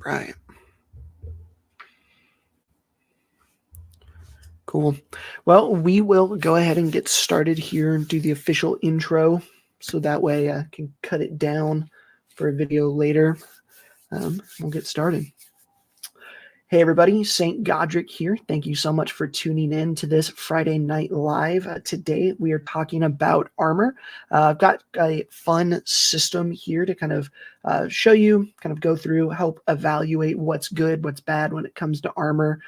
Right. Cool. Well, we will go ahead and get started here and do the official intro, so that way I can cut it down for a video later. We'll get started. Hey everybody, St. Godric here. Thank you so much for tuning in to this Friday Night Live. Today we are talking about armor. I've got a fun system here to kind of show you, kind of go through, help evaluate what's good, what's bad when it comes to armor.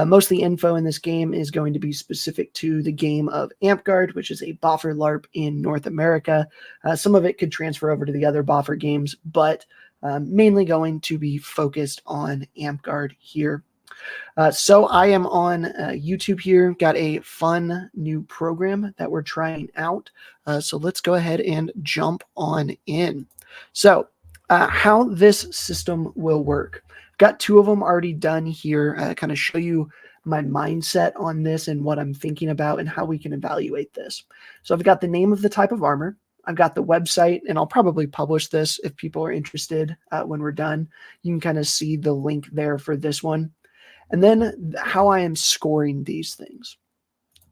Most of the info in this game is going to be specific to the game of Amtgard, which is a Boffer LARP in North America. Some of it could transfer over to the other Boffer games, but mainly going to be focused on Amtgard here. So I am on YouTube here, got a fun new program that we're trying out. So let's go ahead and jump on in. So how this system will work. Got two of them already done here, kind of show you my mindset on this and what I'm thinking about and how we can evaluate this. So I've got the name of the type of armor. I've got the website, and I'll probably publish this if people are interested when we're done. You can kind of see the link there for this one. And then how I am scoring these things.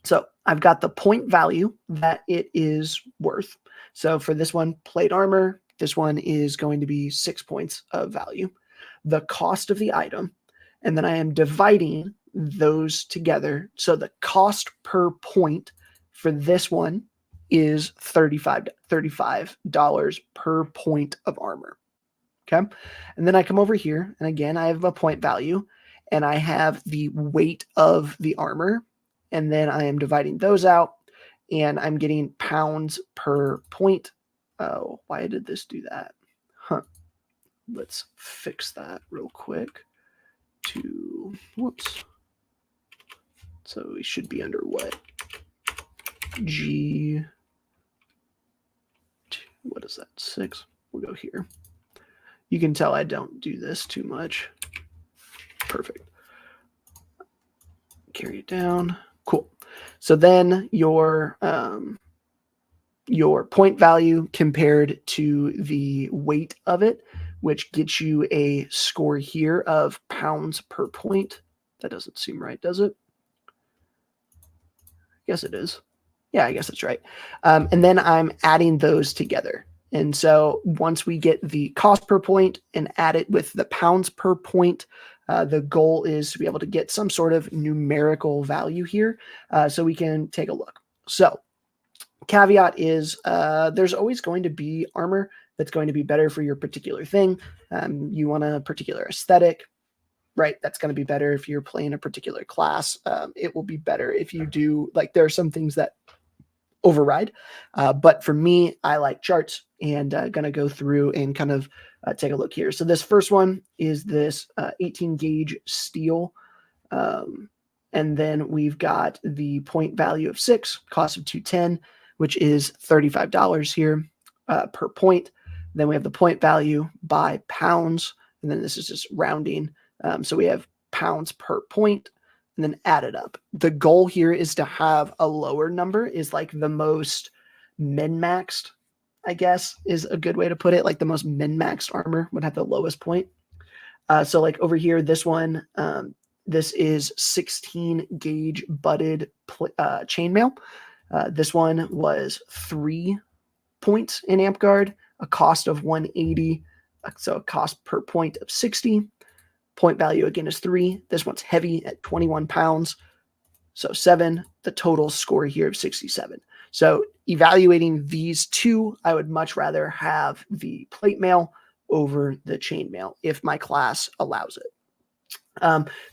So I've got the point value that it is worth. So for this one, plate armor, this one is going to be 6 points of value. The cost of the item, and then I am dividing those together. So the cost per point for this one is $35 per point of armor. Okay. And then I come over here, and again, I have a point value, and I have the weight of the armor, and then I am dividing those out, and I'm getting pounds per point. Oh, why did this do that? Huh. Let's fix that real quick. Whoops. So we should be under what? G. What is that? 6. We'll go here. You can tell I don't do this too much. Perfect. Carry it down. Cool. So then your point value compared to the weight of it, which gets you a score here of pounds per point. That doesn't seem right, does it? Yes, it is. Yeah, I guess that's right. And then I'm adding those together. And so once we get the cost per point and add it with the pounds per point, the goal is to be able to get some sort of numerical value here so we can take a look. So caveat is there's always going to be armor that's going to be better for your particular thing. You want a particular aesthetic, right? That's going to be better if you're playing a particular class. It will be better if you do, like, there are some things that override. But for me, I like charts, and going to go through and kind of take a look here. So this first one is this 18 gauge steel. And then we've got the point value of 6, cost of 210, which is $35 here per point. Then we have the point value by pounds, and then this is just rounding. So we have pounds per point, and then add it up. The goal here is to have a lower number, is like the most min-maxed, I guess, is a good way to put it. Like the most min-maxed armor would have the lowest point. So like over here, this one, this is 16 gauge butted chainmail. This one was 3 points in Amtgard, a cost of 180. So a cost per point of 60. Point value again is 3. This one's heavy at 21 pounds. So 7, the total score here of 67. So evaluating these two, I would much rather have the plate mail over the chain mail if my class allows it.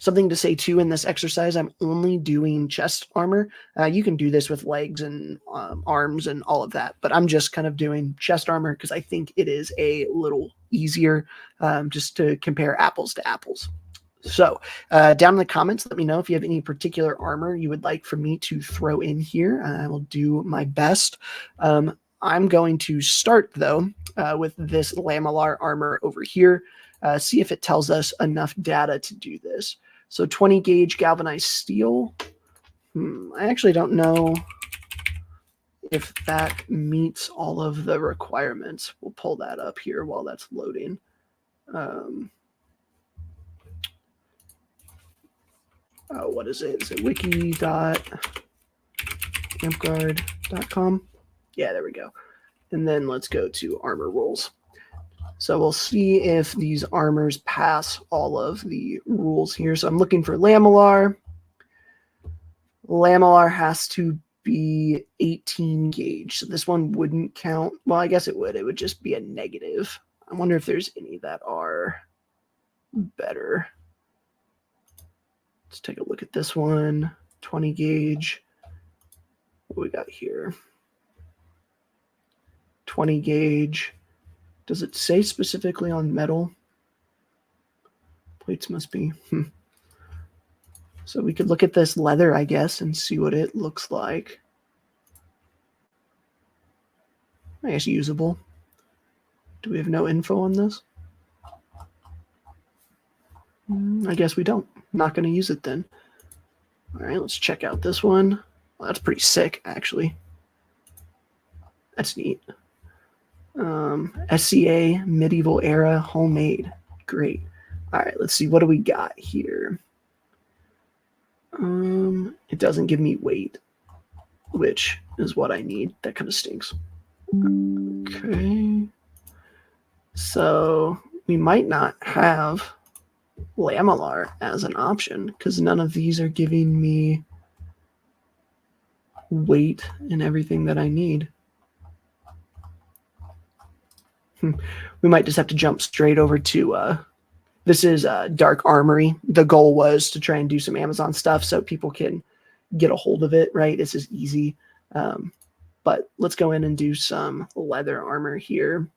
Something to say too in this exercise, I'm only doing chest armor. You can do this with legs and arms and all of that, but I'm just kind of doing chest armor because I think it is a little easier just to compare apples to apples. So down in the comments, let me know if you have any particular armor you would like for me to throw in here. I will do my best. I'm going to start, though, with this lamellar armor over here. See if it tells us enough data to do this. So 20 gauge galvanized steel. I actually don't know if that meets all of the requirements. We'll pull that up here while that's loading. what is it? Is it wiki.ampguard.com? Yeah, there we go. And then let's go to armor rules. So we'll see if these armors pass all of the rules here. So I'm looking for Lamellar. Lamellar has to be 18 gauge. So this one wouldn't count. Well, I guess it would. It would just be a negative. I wonder if there's any that are better. Let's take a look at this one. 20 gauge. What we got here? 20 gauge. Does it say specifically on metal? Plates must be. So we could look at this leather, I guess, and see what it looks like. I guess usable. Do we have no info on this? I guess we don't. Not going to use it then. All right, let's check out this one. Well, that's pretty sick, actually. That's neat. SCA, medieval era, homemade. Great. All right, let's see. What do we got here? It doesn't give me weight, which is what I need. That kind of stinks. Okay. So we might not have Lamellar as an option because none of these are giving me weight and everything that I need. We might just have to jump straight over to this is Dark Armory. The goal was to try and do some Amazon stuff so people can get a hold of it, right? This is easy. But let's go in and do some leather armor here.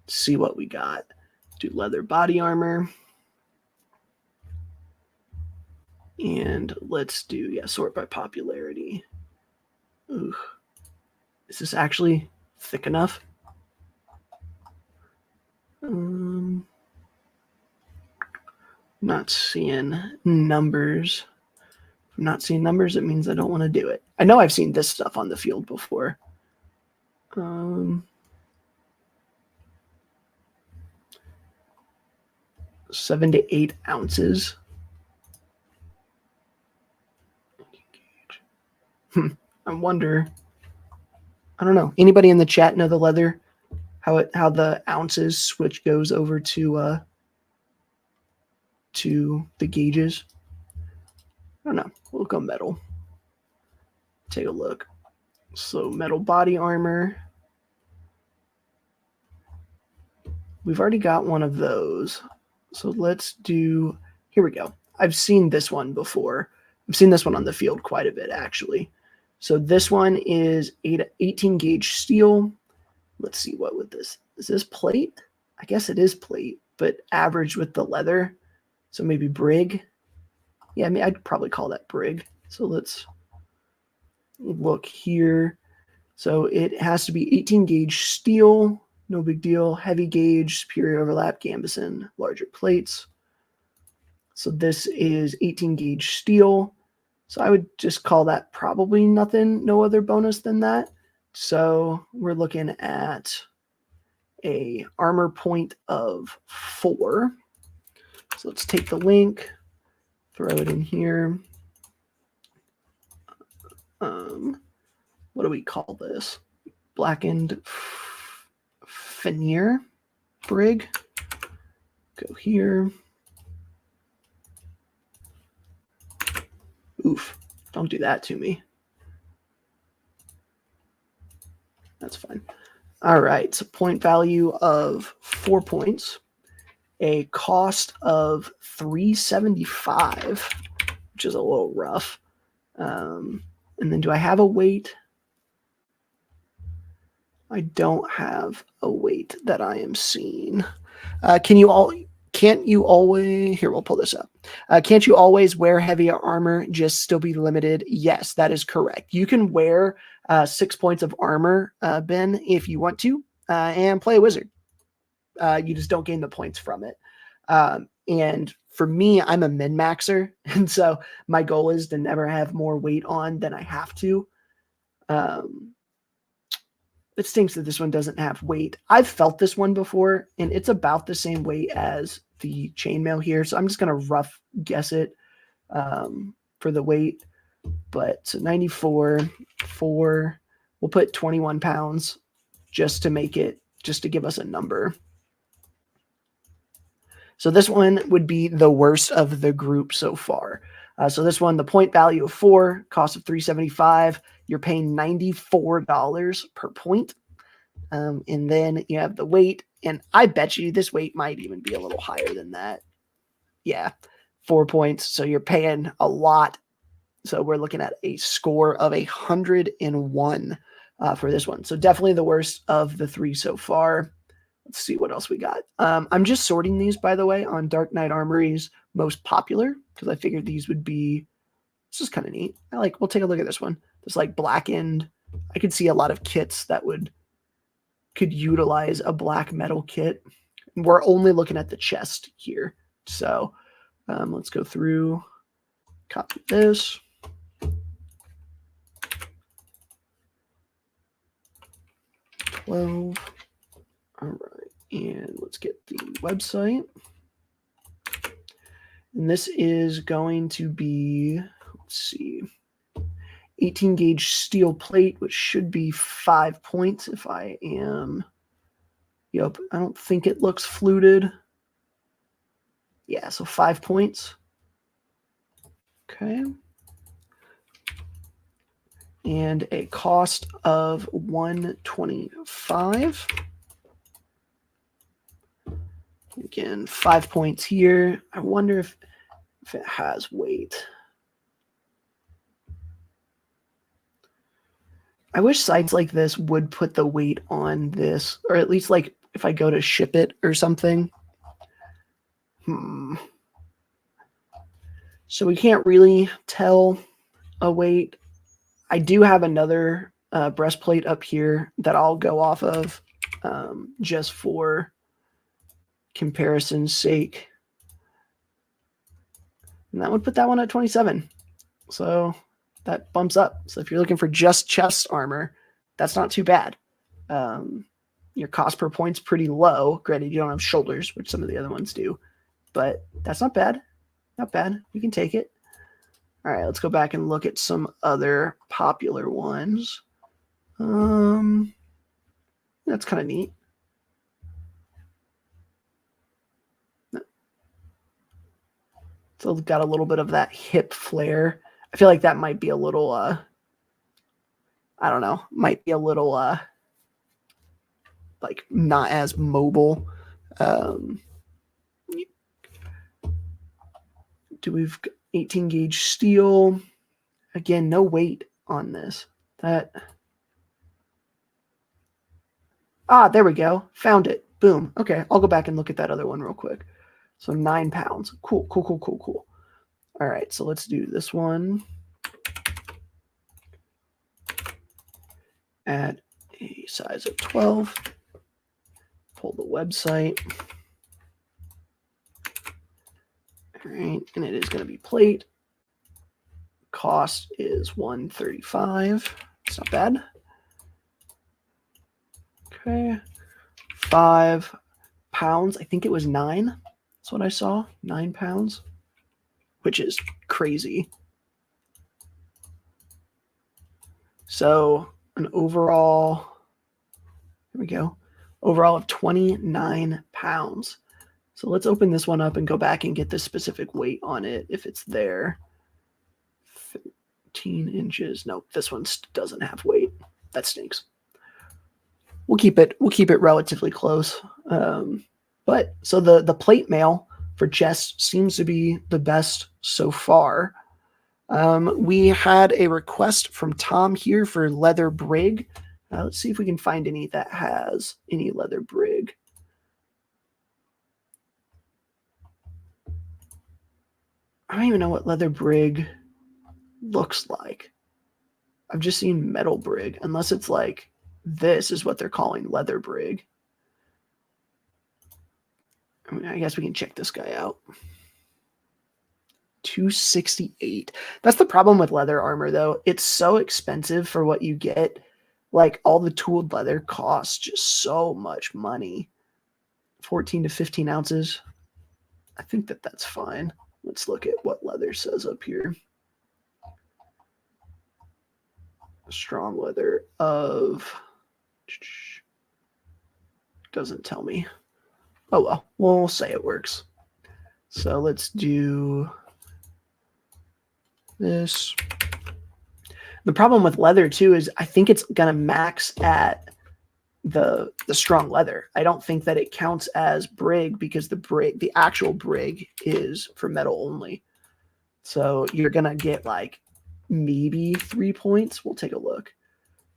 See what we got. Do leather body armor. And let's do, sort by popularity. Ooh. Is this actually thick enough? Not seeing numbers. If I'm not seeing numbers, it means I don't want to do it. I know I've seen this stuff on the field before. 7 to 8 ounces. I wonder. I don't know. Anybody in the chat know the leather? How the ounces switch goes over to the gauges? I don't know. We'll go metal. Take a look. So metal body armor. We've already got one of those. So let's do, here we go. I've seen this one before. I've seen this one on the field quite a bit, actually. So this one is 18 gauge steel. Let's see, what with this? Is this plate? I guess it is plate, but average with the leather. So maybe brig. Yeah, I mean, I'd probably call that brig. So let's look here. So it has to be 18 gauge steel. No big deal. Heavy gauge, superior overlap, gambeson, larger plates. So this is 18 gauge steel. So I would just call that probably nothing, no other bonus than that. So we're looking at a armor point of 4. So let's take the link, throw it in here. What do we call this? Blackened Fenrir brig. Go here. Oof, don't do that to me. That's fine. All right, so point value of 4 points, a cost of 375, which is a little rough. And then do I have a weight? I don't have a weight that I am seeing. Can't you always, here, we'll pull this up. Can't you always wear heavy armor, just still be limited? Yes, that is correct. You can wear 6 points of armor, Ben, if you want to, and play a wizard. You just don't gain the points from it. And for me, I'm a min-maxer, and so my goal is to never have more weight on than I have to. It stinks that this one doesn't have weight. I've felt this one before, and it's about the same weight as the chainmail here. So I'm just going to rough guess it. for the weight. But so 94, 4, we'll put 21 pounds just to give us a number. So this one would be the worst of the group so far. So this one, the point value of 4, cost of $3.75. You're paying $94 per point. And then you have the weight, and I bet you this weight might even be a little higher than that. Yeah, 4 points. So you're paying a lot. So we're looking at a score of 101 for this one. So definitely the worst of the 3 so far. Let's see what else we got. I'm just sorting these, by the way, on Dark Knight Armory's most popular, because I figured these would be, this is kind of neat. We'll take a look at this one. This blackened, I could see a lot of kits that could utilize a black metal kit. We're only looking at the chest here. So let's go through, copy this. All right, and let's get the website. And this is going to be, let's see, 18 gauge steel plate, which should be 5 points if I am, yep, I don't think it looks fluted. Yeah, so 5 points. Okay. And a cost of $125. Again, 5 points here. I wonder if it has weight. I wish sites like this would put the weight on this, or at least if I go to ship it or something. So we can't really tell a weight. I do have another breastplate up here that I'll go off of just for comparison's sake. And that would put that one at 27. So that bumps up. So if you're looking for just chest armor, that's not too bad. Your cost per point's pretty low. Granted, you don't have shoulders, which some of the other ones do. But that's not bad. Not bad. We can take it. All right, let's go back and look at some other popular ones. That's kind of neat. So it's got a little bit of that hip flare. I feel like that might be a little, I don't know, might be a little, not as mobile. We've got 18 gauge steel. Again, no weight on this. There we go. Found it. Boom. Okay, I'll go back and look at that other one real quick. So 9 pounds. Cool. All right, so let's do this one at a size of 12. Pull the website. All right, and it is going to be plate. Cost is $135. It's not bad. Okay, 5 pounds. I think it was 9. That's what I saw. 9 pounds, which is crazy. So an overall, here we go, overall of 29 pounds. So let's open this one up and go back and get the specific weight on it if it's there. 13 inches. Nope, this one doesn't have weight. That stinks. We'll keep it relatively close. But so the plate mail for chest seems to be the best so far. We had a request from Tom here for leather brig. Let's see if we can find any that has any leather brig. I don't even know what leather brig looks like. I've just seen metal brig, unless it's like this is what they're calling leather brig. I mean, I guess we can check this guy out. $268. That's the problem with leather armor, though. It's so expensive for what you get. Like, all the tooled leather costs just so much money. 14 to 15 ounces. I think that's fine. Let's look at what leather says up here. Strong leather of, doesn't tell me. Oh well, we'll say it works. So let's do this. The problem with leather too is I think it's gonna max at the strong leather. I don't think that it counts as brig because the actual brig is for metal only. So you're gonna get like maybe 3 points. We'll take a look.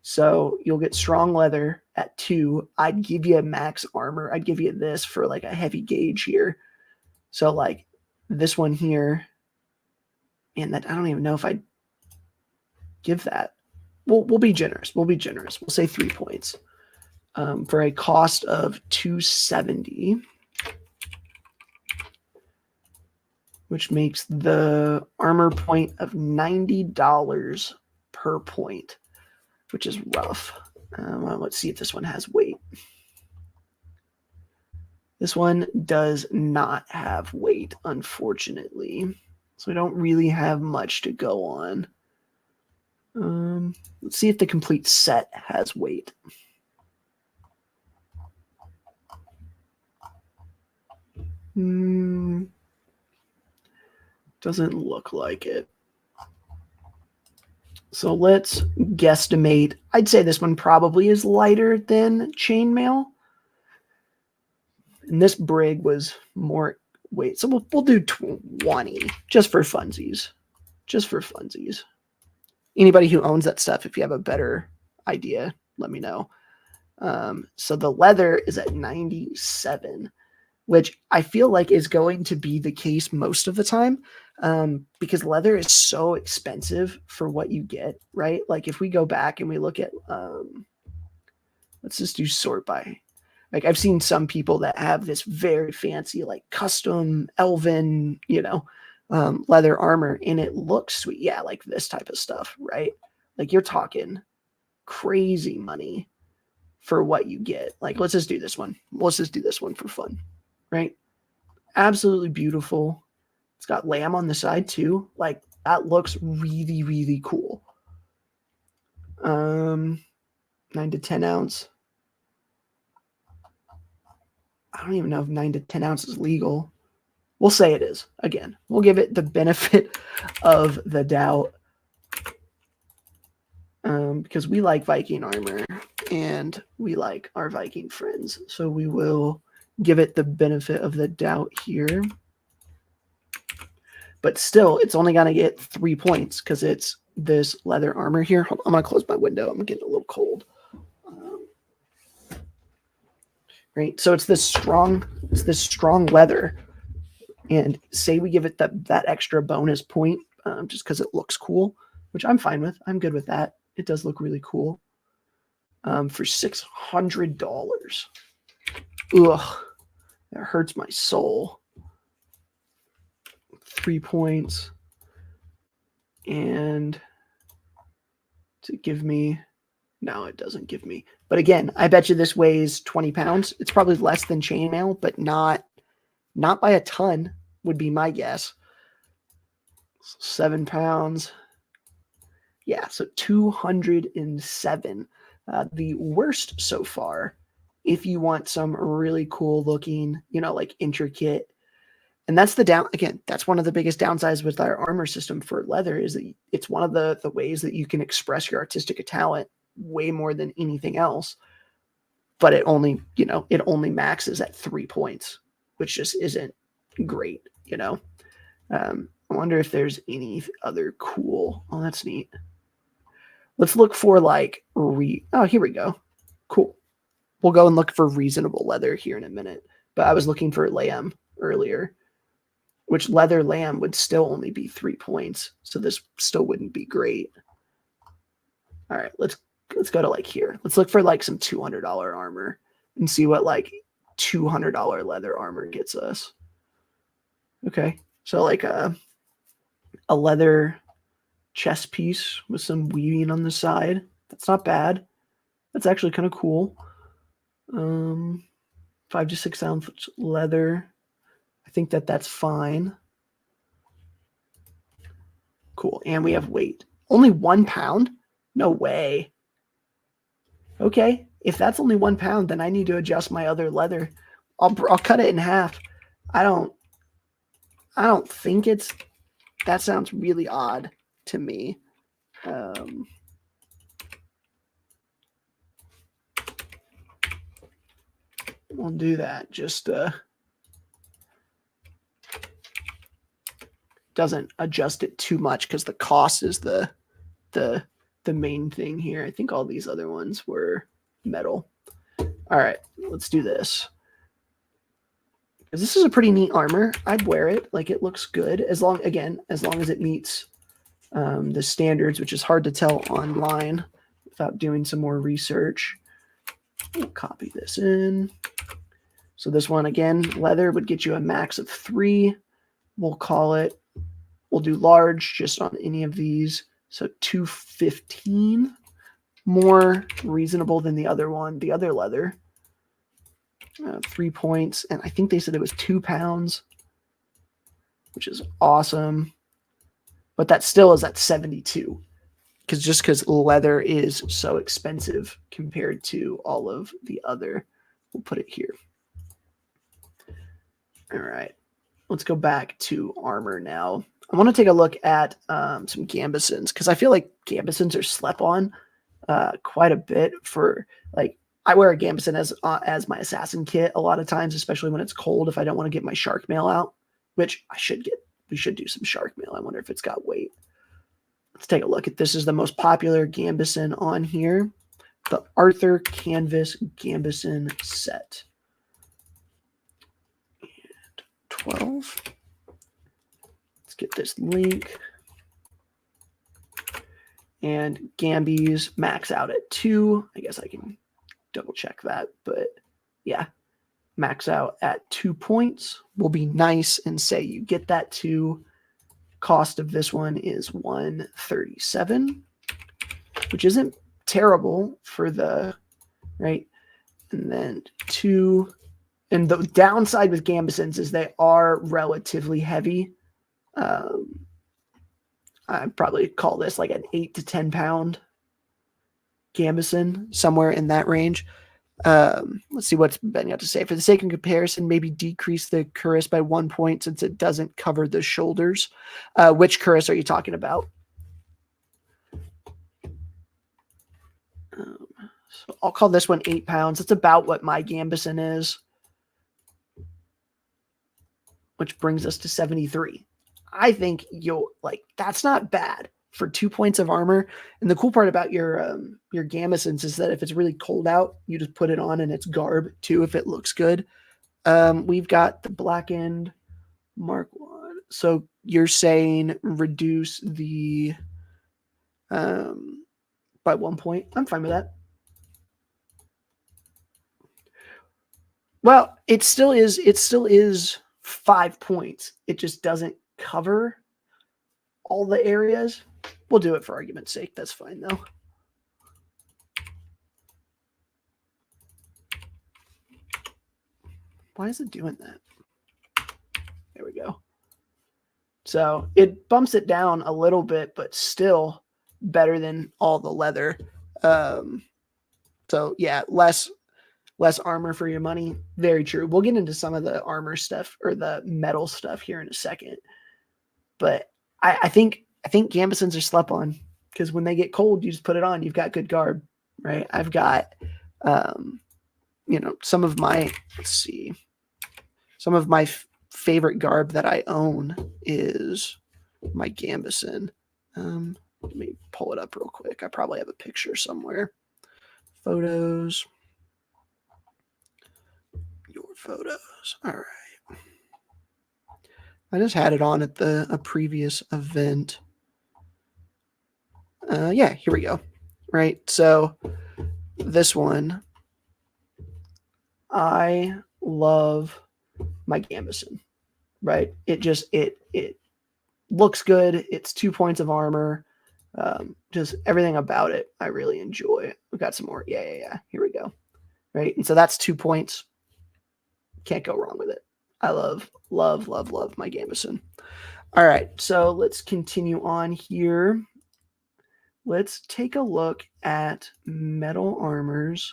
So you'll get strong leather at 2. I'd give you a max armor. I'd give you this for like a heavy gauge here. So like this one here, and that I don't even know if I'd give that. We'll be generous. We'll be generous. We'll say 3 points for a cost of 270, which makes the armor point of $90 per point, which is rough. Well, let's see if this one has weight. This one does not have weight, unfortunately. So we don't really have much to go on. Let's see if the complete set has weight. Doesn't look like it. So let's guesstimate. I'd say this one probably is lighter than chainmail. And this brig was more weight. So we'll do 20 just for funsies. Just for funsies. Anybody who owns that stuff, if you have a better idea, let me know. So the leather is at 97, which I feel like is going to be the case most of the time, because leather is so expensive for what you get, right? Like if we go back and we look at, let's just do sort by. Like I've seen some people that have this very fancy, like custom elven, leather armor, and it looks sweet. Yeah, like this type of stuff, right? Like you're talking crazy money for what you get. Like let's just do this one. Let's just do this one for fun, right? Absolutely beautiful. It's got lamb on the side too. Like that looks really, really cool. 9 to 10 ounce. I don't even know if 9 to 10 ounces is legal. We'll say it is. Again, we'll give it the benefit of the doubt, because we like Viking armor and we like our Viking friends. So we will give it the benefit of the doubt here. But still, it's only going to get 3 points because it's this leather armor here. I'm going to close my window. I'm getting a little cold. Right. So it's this strong leather. And say we give it that extra bonus point just because it looks cool, which I'm fine with. I'm good with that. It does look really cool. For $600. Ugh, that hurts my soul. 3 points. And to give me, no, it doesn't give me. But again, I bet you this weighs 20 pounds. It's probably less than chainmail, but not by a ton would be my guess. 7 pounds. Yeah, so 207. The worst so far, if you want some really cool looking, like intricate. And that's that's one of the biggest downsides with our armor system for leather is that it's one of the ways that you can express your artistic talent way more than anything else. But it only maxes at 3 points, which just isn't great, I wonder if there's any other cool. Oh, that's neat. Let's look for like oh, here we go. Cool. We'll go and look for reasonable leather here in a minute. But I was looking for lamb earlier, which leather lamb would still only be 3 points. So this still wouldn't be great. All right, let's go to like here. Let's look for like some $200 armor and see what like $200 leather armor gets us. Okay, so like a leather chest piece with some weaving on the side. That's not bad. That's actually kind of cool. 5 to 6 ounce leather. I think that's fine. Cool. And we have weight. Only 1 pound? No way. Okay. If that's only 1 pound, then I need to adjust my other leather. I'll cut it in half. I don't think it's, that sounds really odd to me. We'll do that. Just doesn't adjust it too much because the cost is the main thing here. I think all these other ones were metal. All right, let's do this. Because this is a pretty neat armor. I'd wear it. Like, it looks good as long as it meets the standards, which is hard to tell online without doing some more research. We'll copy this in. So this one, again, leather would get you a max of 3. We'll do large just on any of these. So 215, more reasonable than the other one, the other leather. 3 points, and I think they said it was 2 pounds, which is awesome. But that still is at 72, because leather is so expensive compared to all of the other. We'll put it here. All right, let's go back to armor now. I want to take a look at some gambesons, because I feel like gambesons are slept on quite a bit. For like, I wear a gambeson as my assassin kit a lot of times, especially when it's cold, if I don't want to get my shark mail out, which I should get. We should do some shark mail. I wonder if it's got weight. Let's take a look at this. Is the most popular gambeson on here, the Arthur Canvas Gambeson set. And 12. Let's get this link. And Gambies max out at 2. I guess I can double check that, but yeah, max out at 2 points. Will be nice and say you get that 2. Cost of this one is 137, which isn't terrible for the, right? And then 2. And the downside with gambesons is they are relatively heavy. I'd probably call this like an 8 to 10 pound gambeson, somewhere in that range. Let's see what's Ben got to say. For the sake of comparison, maybe decrease the cuirass by 1 point since it doesn't cover the shoulders. Which cuirass are you talking about? So I'll call this one 8 pounds. It's about what my gambeson is, which brings us to 73. I think that's not bad for 2 points of armor. And the cool part about your gambesons is that if it's really cold out, you just put it on and it's garb too, if it looks good. We've got the blackened Mark 1. So you're saying reduce the by 1 point. I'm fine with that. Well, it still is 5 points. It just doesn't cover all the areas. We'll do it for argument's sake. That's fine though. Why is it doing that? There we go. So it bumps it down a little bit, but still better than all the leather. So yeah, less armor for your money. Very true. We'll get into some of the armor stuff or the metal stuff here in a second. But I think gambesons are slept on, because when they get cold, you just put it on. You've got good garb, right? I've got, some of my, some of my favorite garb that I own is my gambeson. Let me pull it up real quick. I probably have a picture somewhere. Photos. Your photos. All right. I just had it on at a previous event. Yeah, here we go. Right. So this one, I love my gambeson, right? It looks good. It's 2 points of armor. Just everything about it, I really enjoy. We've got some more. Yeah. Here we go. Right. And so that's 2 points. Can't go wrong with it. I love my gambeson. All right, so let's continue on here. Let's take a look at metal armors,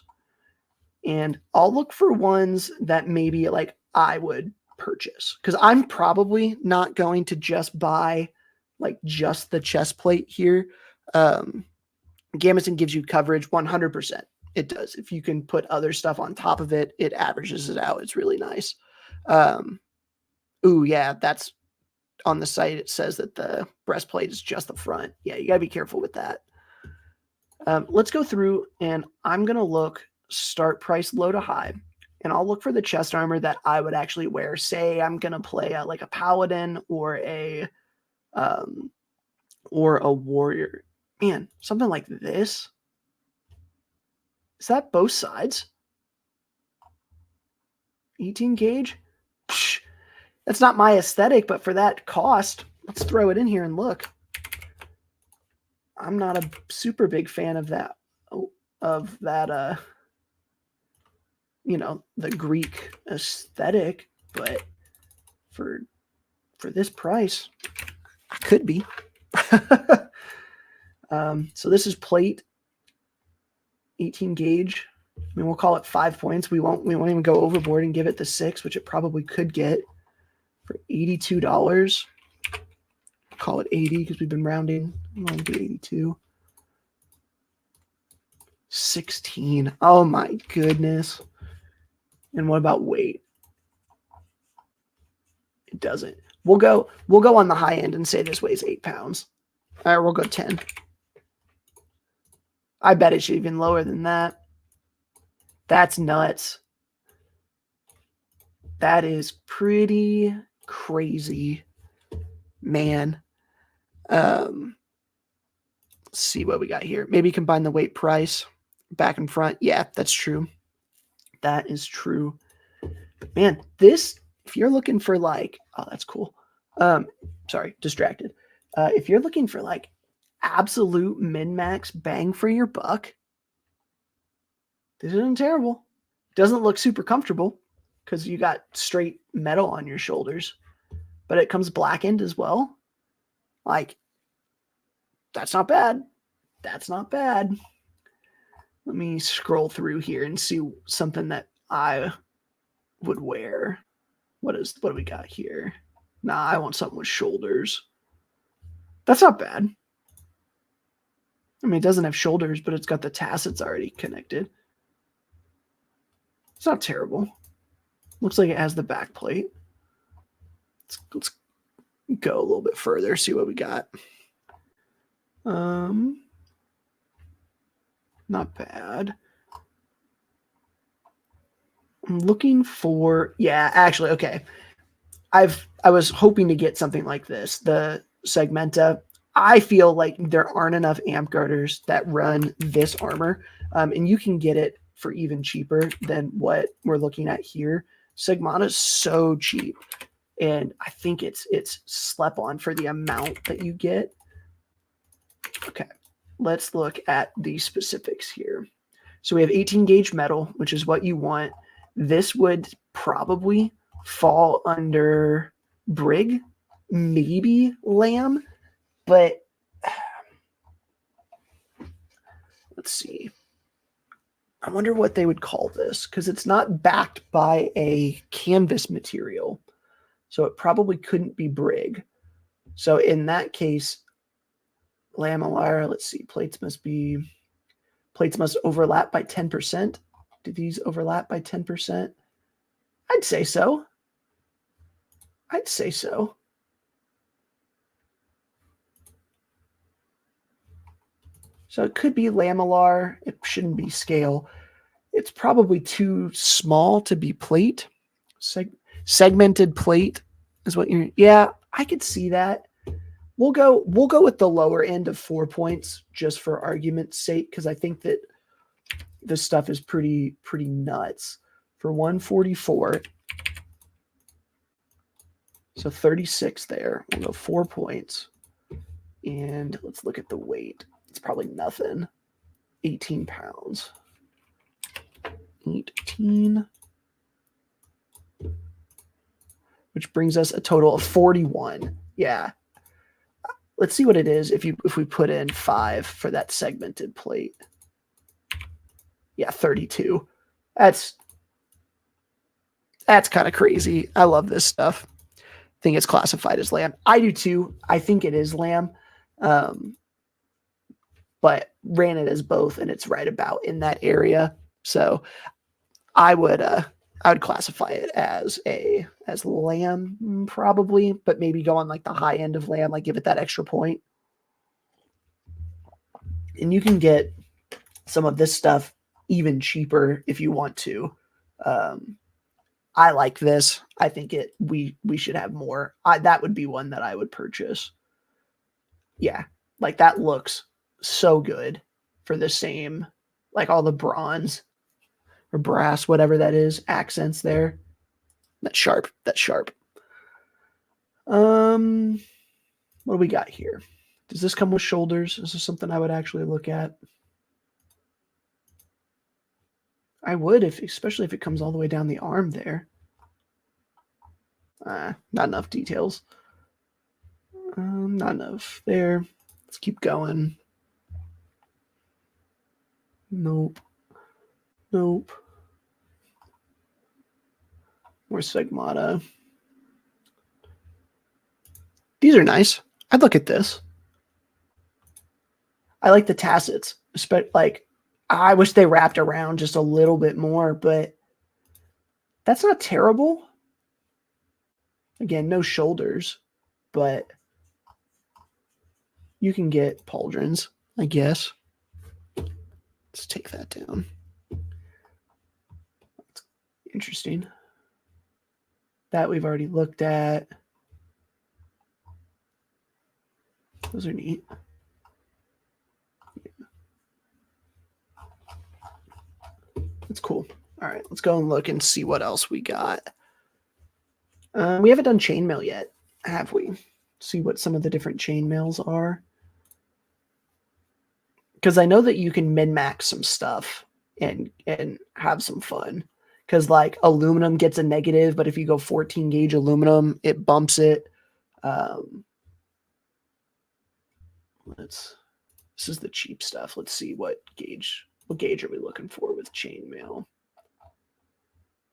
and I'll look for ones that maybe like I would purchase, because I'm probably not going to just buy like just the chest plate here. Gamison gives you coverage 100%. It does. If you can put other stuff on top of it, it averages it out. It's really nice. Ooh, yeah, that's on the site. It says that the breastplate is just the front. Yeah, you got to be careful with that. Let's go through, and I'm going to look start price low to high, and I'll look for the chest armor that I would actually wear. Say I'm going to play like a paladin or a warrior. Man, something like this. Is that both sides? 18 gauge? Psh, that's not my aesthetic, but for that cost, let's throw it in here and look. I'm not a super big fan of that, you know, the Greek aesthetic, but for this price, I could be. So this is plate, 18 gauge. I mean, we'll call it 5 points. We won't even go overboard and give it the 6, which it probably could get for $82. Call it 80 because we've been rounding. I'll do 82. 16. Oh my goodness. And what about weight? It doesn't. We'll go on the high end and say this weighs 8 pounds. All right, we'll go 10. I bet it's even lower than that. That's nuts. That is pretty crazy, man. Let's see what we got here. Maybe combine the weight price back and front. Yeah, that's true. That is true. Man, this, if you're looking for like, oh, that's cool. Sorry, distracted. If you're looking for like absolute min-max bang for your buck, this isn't terrible. Doesn't look super comfortable because you got straight metal on your shoulders, but it comes blackened as well. Like, that's not bad. That's not bad. Let me scroll through here and see something that I would wear. What do we got here? Nah, I want something with shoulders. That's not bad. I mean, it doesn't have shoulders, but it's got the tassets already connected. It's not terrible. Looks like it has the back plate. Let's go a little bit further, see what we got. Not bad. I'm looking for, yeah, actually, okay. I was hoping to get something like this, the Segmenta. I feel like there aren't enough amp garters that run this armor, and you can get it for even cheaper than what we're looking at here. Segmenta is so cheap, and I think it's slept on for the amount that you get. Okay, let's look at the specifics here. So we have 18 gauge metal, which is what you want. This would probably fall under Brig, maybe Lamb, but let's see. I wonder what they would call this because it's not backed by a canvas material. So it probably couldn't be Brig. So in that case, Lamellar, let's see, plates must overlap by 10%. Do these overlap by 10%? I'd say so. I'd say so. So it could be lamellar. It shouldn't be scale. It's probably too small to be plate. Segmented plate is what you're. Yeah, I could see that. We'll go with the lower end of 4 points just for argument's sake, because I think that this stuff is pretty nuts. For 144, so 36 there. We'll go 4 points, and let's look at the weight. It's probably nothing. 18 pounds. 18. Which brings us a total of 41. Yeah. Let's see what it is if we put in 5 for that segmented plate. Yeah, 32. That's kind of crazy. I love this stuff. I think it's classified as lamb. I do too. I think it is lamb. But ran it as both, and it's right about in that area. So I would classify it as lamb probably, but maybe go on like the high end of lamb, like give it that extra point. And you can get some of this stuff even cheaper if you want to. I like this. I think we should have more. That would be one that I would purchase. Yeah, like that looks so good for the same, like all the bronze or brass, whatever that is, accents there. That's sharp. What do we got here? Does this come with shoulders? Is this something I would actually look at? I would, especially if it comes all the way down the arm there. Not enough details. Not enough there. Let's keep going. Nope. More Stigmata. These are nice. I'd look at this. I like the tassets. Like, I wish they wrapped around just a little bit more, but that's not terrible. Again, no shoulders, but you can get pauldrons, I guess. Let's take that down. That's interesting. That we've already looked at. Those are neat. Yeah. That's cool. All right, let's go and look and see what else we got. We haven't done chainmail yet, have we? See what some of the different chainmails are. Because I know that you can min-max some stuff and have some fun. Because like aluminum gets a negative, but if you go 14 gauge aluminum, it bumps it. This is the cheap stuff. Let's see what gauge are we looking for with chainmail.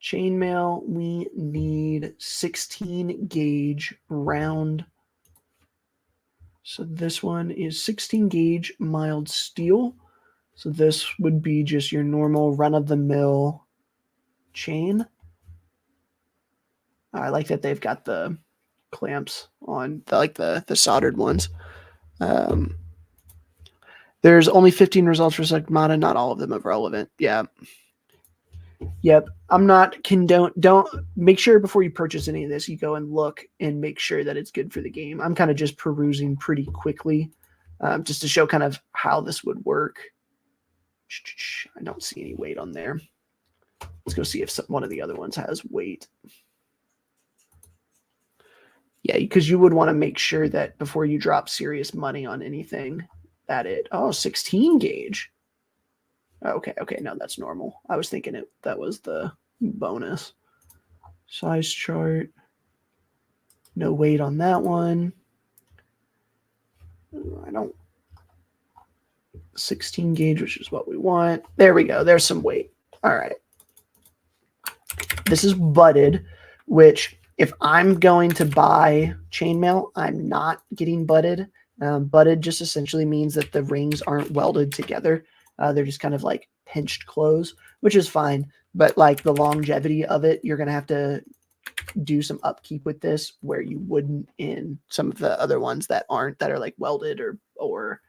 Chainmail, we need 16 gauge round. So this one is 16 gauge mild steel. So this would be just your normal run-of-the-mill chain. I like that they've got the clamps on, the soldered ones. There's only 15 results for Stigmata. Not all of them are relevant. Yeah. Yep. I'm not don't make sure before you purchase any of this, you go and look and make sure that it's good for the game. I'm kind of just perusing pretty quickly, just to show kind of how this would work. I don't see any weight on there. Let's go see if one of the other ones has weight. Yeah, because you would want to make sure that before you drop serious money on anything that 16 gauge. Okay, no, that's normal. I was thinking that was the bonus. Size chart. No weight on that one. 16 gauge, which is what we want. There we go. There's some weight. All right. This is butted, which if I'm going to buy chainmail, I'm not getting butted. Butted just essentially means that the rings aren't welded together. They're just kind of like pinched close, which is fine. But like the longevity of it, you're going to have to do some upkeep with this where you wouldn't in some of the other ones that are like welded or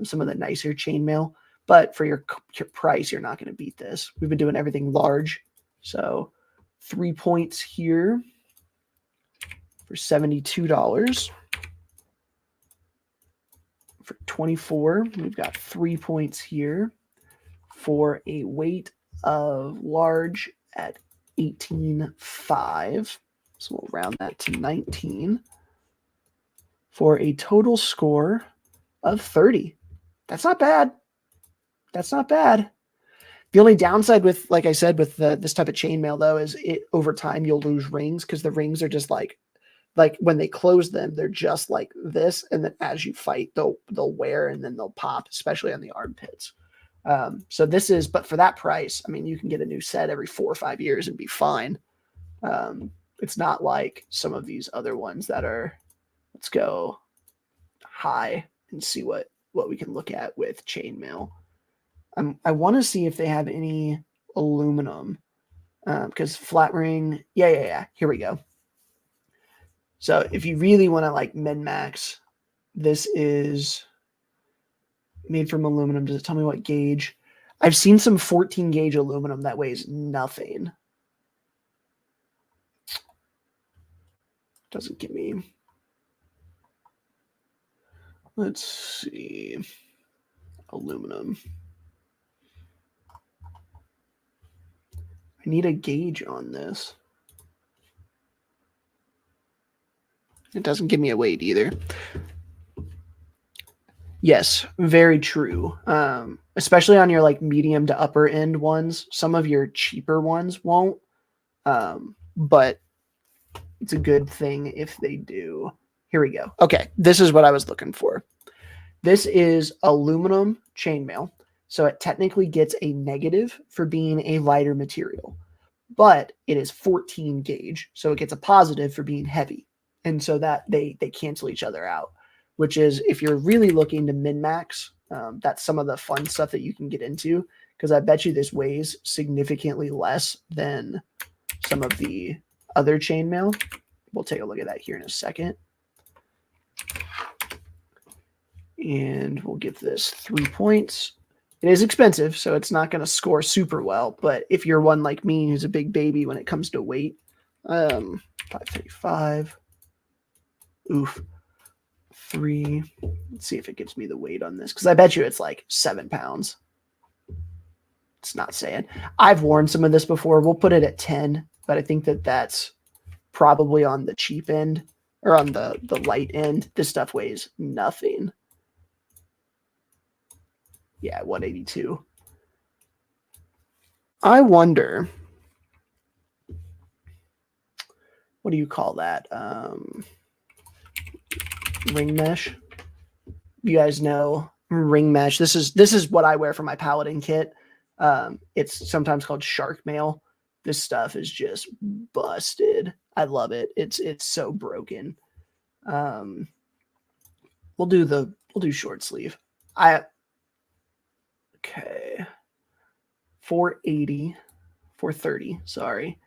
some of the nicer chainmail. But for your price, you're not going to beat this. We've been doing everything large. So 3 points here for $72. For 24, we've got 3 points here for a weight of large at 18.5. So we'll round that to 19 for a total score of 30. That's not bad. The only downside with, like I said, with this type of chainmail though, is over time you'll lose rings because the rings are just like like when they close them, they're just like this. And then as you fight, they'll wear and then they'll pop, especially on the armpits. So this is, but for that price, I mean, you can get a new set every 4 or 5 years and be fine. It's not like some of these other ones that are, let's go high and see what we can look at with chainmail. I want to see if they have any aluminum, because flat ring, yeah. Here we go. So if you really want to like min-max, this is made from aluminum. Does it tell me what gauge? I've seen some 14 gauge aluminum that weighs nothing. Doesn't give me. Let's see. Aluminum. I need a gauge on this. It doesn't give me a weight either. Yes, very true. Especially on your like medium to upper end ones. Some of your cheaper ones won't. But it's a good thing if they do. Here we go. Okay, this is what I was looking for. This is aluminum chainmail. So it technically gets a negative for being a lighter material. But it is 14 gauge. So it gets a positive for being heavy. And so that they cancel each other out. Which is, if you're really looking to min-max, that's some of the fun stuff that you can get into, because I bet you this weighs significantly less than some of the other chainmail. We'll take a look at that here in a second. And we'll give this 3 points. It is expensive, so it's not going to score super well, but if you're one like me who's a big baby when it comes to weight, 535. Oof. 3. Let's see if it gives me the weight on this, because I bet you it's like 7 pounds. It's not saying. I've worn some of this before. We'll put it at 10, but I think that that's probably on the cheap end or on the light end. This stuff weighs nothing. Yeah, 182. I wonder, what do you call that? Ring mesh. You guys know ring mesh. This is what I wear for my paladin kit. It's sometimes called shark mail. This stuff is just busted. I love it. It's so broken. We'll do short sleeve. Okay. 480, 430, sorry.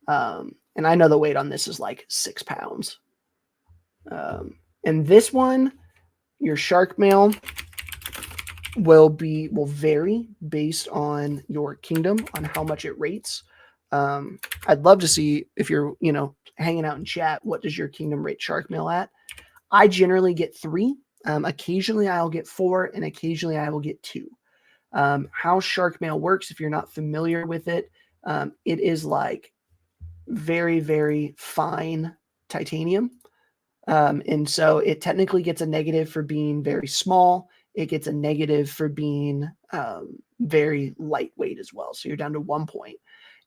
And I know the weight on this is like 6 pounds. And this one, your shark mail will vary based on your kingdom, on how much it rates. I'd love to see, if you're, hanging out in chat, what does your kingdom rate shark mail at? I generally get 3. Occasionally I'll get 4, and occasionally I will get 2. How shark mail works, if you're not familiar with it, it is like very, very fine titanium. And so it technically gets a negative for being very small. It gets a negative for being very lightweight as well. So you're down to 1 point.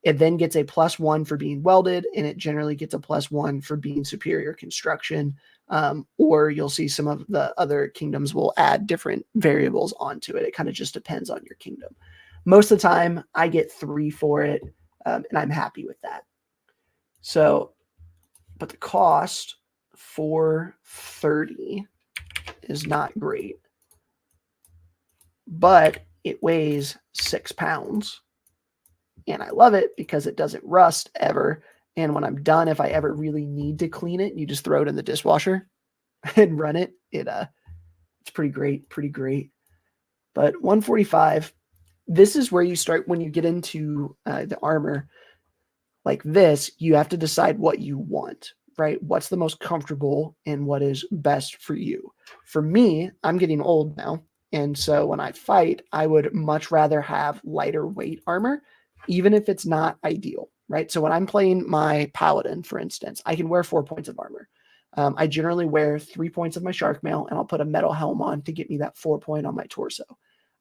It then gets a +1 for being welded, and it generally gets a +1 for being superior construction. Or you'll see some of the other kingdoms will add different variables onto it. It kind of just depends on your kingdom. Most of the time, I get 3 for it, and I'm happy with that. So, but the cost, 430, is not great. But it weighs 6 pounds. And I love it because it doesn't rust ever. And when I'm done, if I ever really need to clean it, you just throw it in the dishwasher and run it. It's pretty great. But 145, this is where you start when you get into the armor like this. You have to decide what you want, right? What's the most comfortable and what is best for you. For me, I'm getting old now. And so when I fight, I would much rather have lighter weight armor, even if it's not ideal, right? So when I'm playing my paladin, for instance, I can wear 4 points of armor. I generally wear 3 points of my shark mail, and I'll put a metal helm on to get me that 4 point on my torso.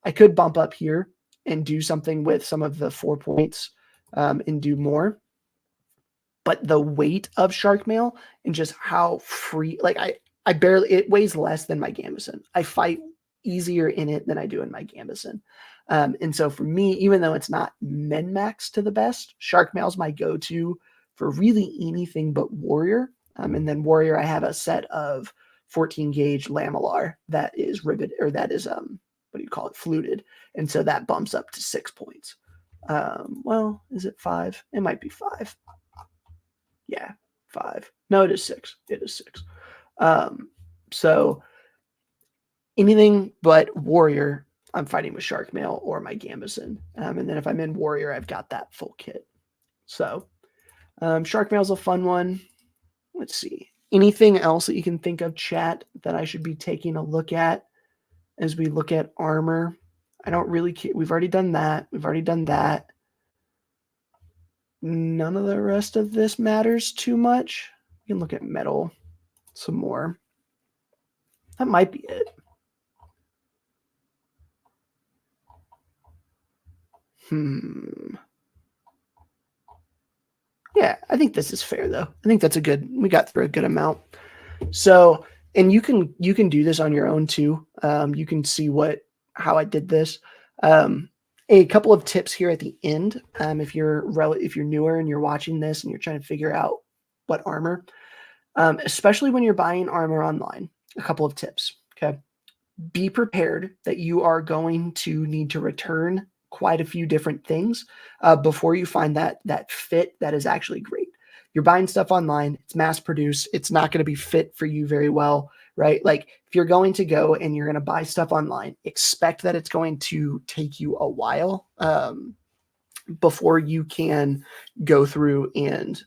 I could bump up here and do something with some of the 4 points and do more. but the weight of shark mail and just how free, like I barely, it weighs less than my gambeson. I fight easier in it than I do in my gambeson. And so for me, even though it's not min max to the best, shark mail is my go-to for really anything but warrior. And then warrior, I have a set of 14 gauge lamellar that is rivet, or that is what do you call it, fluted, and so that bumps up to 6 points. Well, is it 5? It might be 5. Yeah, 5. No, it is 6. It is 6. So anything but warrior, I'm fighting with shark mail or my gambeson. And then if I'm in warrior, I've got that full kit. So shark mail's a fun one. Let's see. Anything else that you can think of, chat, that I should be taking a look at as we look at armor? I don't really care. We've already done that. We've already done that. None of the rest of this matters too much. We can look at metal some more. That might be it. Yeah, I think this is fair though. I think that's a good, we got through a good amount. So, and you can do this on your own too. You can see how I did this. A couple of tips here at the end. If you're newer and you're watching this and you're trying to figure out what armor, especially when you're buying armor online, a couple of tips. Okay. Be prepared that you are going to need to return quite a few different things before you find that fit that is actually great. You're buying stuff online, it's mass produced, it's not going to be fit for you very well, right? Like if you're going to go and you're going to buy stuff online, expect that it's going to take you a while before you can go through and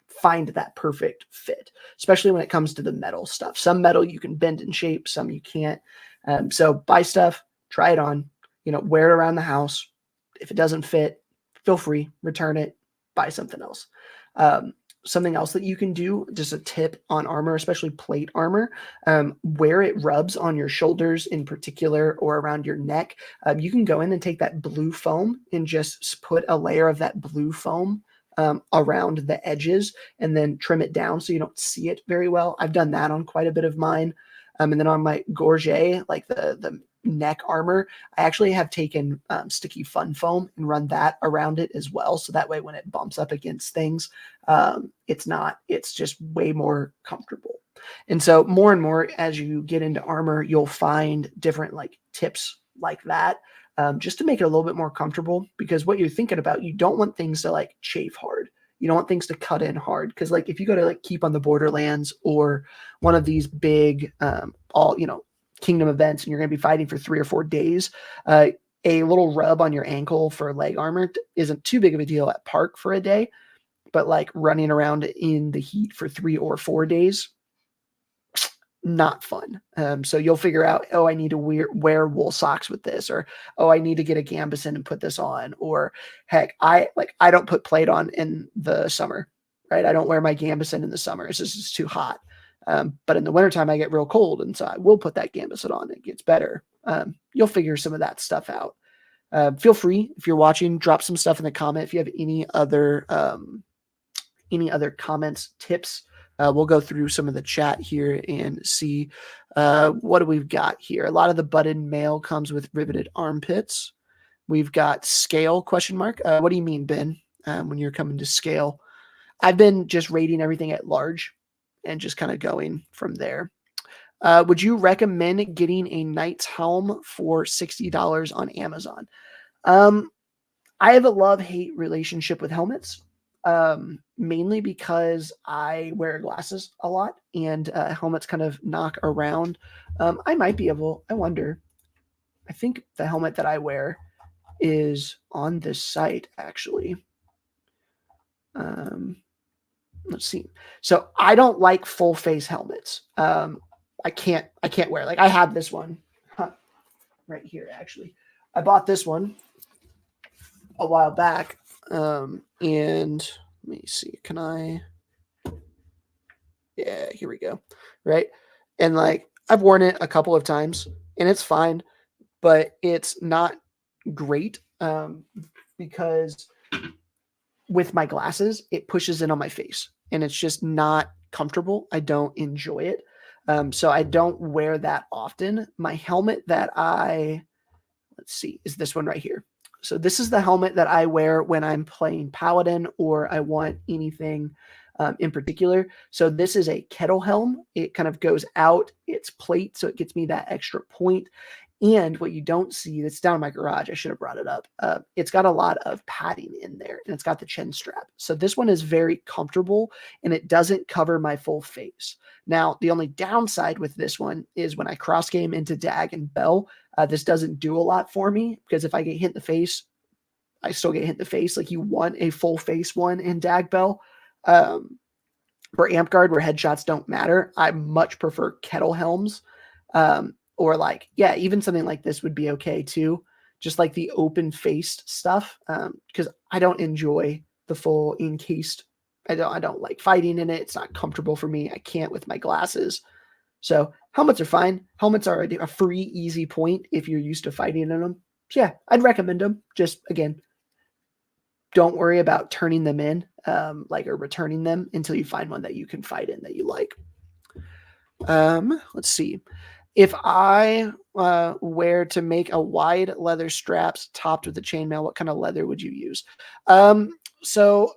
find that perfect fit, especially when it comes to the metal stuff. Some metal you can bend and shape, some you can't. So buy stuff, try it on, wear it around the house. If it doesn't fit, feel free, return it, buy something else. Something else that you can do, just a tip on armor, especially plate armor, where it rubs on your shoulders in particular or around your neck, you can go in and take that blue foam and just put a layer of that blue foam around the edges and then trim it down so you don't see it very well. I've done that on quite a bit of mine. And then on my gorget, like the neck armor, I actually have taken sticky fun foam and run that around it as well. So that way when it bumps up against things, it's just way more comfortable. And so more and more as you get into armor, you'll find different like tips like that. Just to make it a little bit more comfortable, because what you're thinking about, you don't want things to like chafe hard. You don't want things to cut in hard. Because like if you go to like Keep on the Borderlands or one of these big kingdom events and you're going to be fighting for 3 or 4 days, a little rub on your ankle for leg armor isn't too big of a deal at park for a day, but like running around in the heat for 3 or 4 days, not fun. So you'll figure out, oh, I need to wear wool socks with this, or, oh, I need to get a gambeson and put this on, or heck, I don't put plate on in the summer, right? I don't wear my gambeson in the summer. It's just too hot. But in the wintertime, I get real cold. And so I will put that gambeson on. It gets better. You'll figure some of that stuff out. Feel free, if you're watching, drop some stuff in the comment. If you have any other comments, tips, we'll go through some of the chat here and see what do we've got here. A lot of the button mail comes with riveted armpits. We've got scale ? What do you mean, Ben, when you're coming to scale? I've been just rating everything at large and just kind of going from there. Would you recommend getting a knight's helm for $60 on Amazon? I have a love-hate relationship with helmets. Mainly because I wear glasses a lot and helmets kind of knock around. I might be able, I wonder, I think the helmet that I wear is on this site actually. Let's see. So I don't like full face helmets. I can't wear, like I have this one right here. Actually, I bought this one a while back. And let me see, yeah, here we go. Right. And like, I've worn it a couple of times and it's fine, but it's not great. Because with my glasses, it pushes in on my face and it's just not comfortable. I don't enjoy it. So I don't wear that often. My helmet that let's see, is this one right here. So this is the helmet that I wear when I'm playing Paladin or I want anything in particular. So this is a kettle helm. It kind of goes out its plate, so it gets me that extra point. And what you don't see, that's down in my garage, I should have brought it up. It's got a lot of padding in there, and it's got the chin strap. So this one is very comfortable, and it doesn't cover my full face. Now, the only downside with this one is when I cross game into Dag and Bell, this doesn't do a lot for me, because if I get hit in the face, I still get hit in the face. Like, you want a full face one in Dag Bell. For Amtgard, where headshots don't matter, I much prefer kettle helms. Or like, yeah, even something like this would be okay too. Just like the open faced stuff. Because I don't enjoy the full encased. I don't like fighting in it. It's not comfortable for me. I can't with my glasses. So helmets are fine. Helmets are a free, easy point if you're used to fighting in them. So yeah, I'd recommend them. Just again, don't worry about turning them in, or returning them until you find one that you can fight in that you like. Let's see. If I were to make a wide leather straps topped with a chainmail, what kind of leather would you use? So